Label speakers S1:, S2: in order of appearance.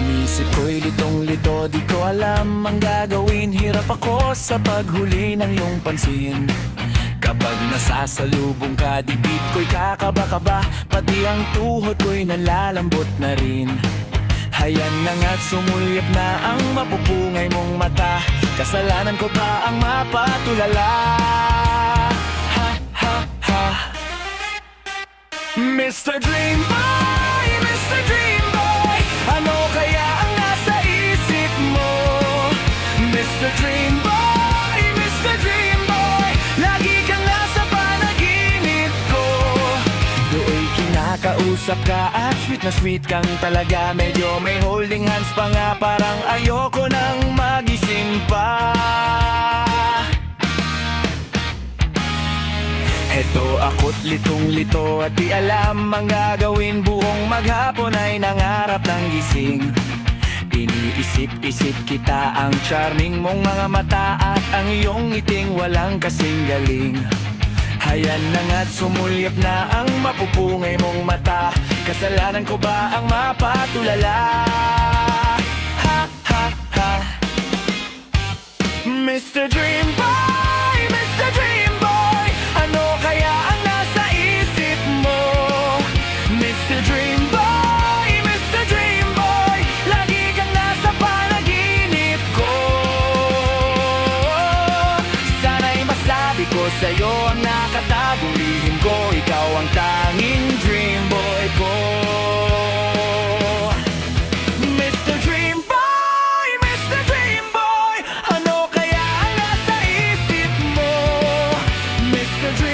S1: Ang isip ko'y litong-lito, di ko alam ang gagawin. Hirap ako sa paghuli ng iyong pansin. Kapag nasasalubong ka, dibdib ko'y kakaba-kaba, pati ang tuhod ko'y nalalambot na rin. Hayan na nga't sumulyap na ang mapupungay mong mata. Kasalanan ko ba ang mapatulala? Ha, ha, ha. Mr. Dream Boy, Mr. Dream Boy, ano kaya ang nasa isip mo? Mr. Dream Boy, Mr. Dream Boy, lagi kang nasa panaginip ko. Do'y kinakausap ka at sweet kang talaga. Medyo may holding hands pa nga, parang ayoko nang magising pa. Eto ako't litong-lito at di alam ang gagawin. Buong maghapon ay nangarap ng gising. Iniisip-isip kita, ang charming mong mga mata at ang iyong ngiting walang kasing galing. Hayan na nga't sumulyap na ang mapupungay mong mata. Kasalanan ko ba ang mapatulala? Ha, ha, ha. Mr. Dream Boy, Mr. Dream Boy, ano kaya ang nasa isip mo? Mr. Dream Boy, Mr. Dream Boy, lagi kang nasa panaginip ko. Sana'y masabi ko sa'yo ang nakatagong lihim ko. Ikaw ang tanging dream boy ko. Mr. Dream Boy, Mr. Dream Boy, ano kaya ang nasa isip mo? Mr. Dream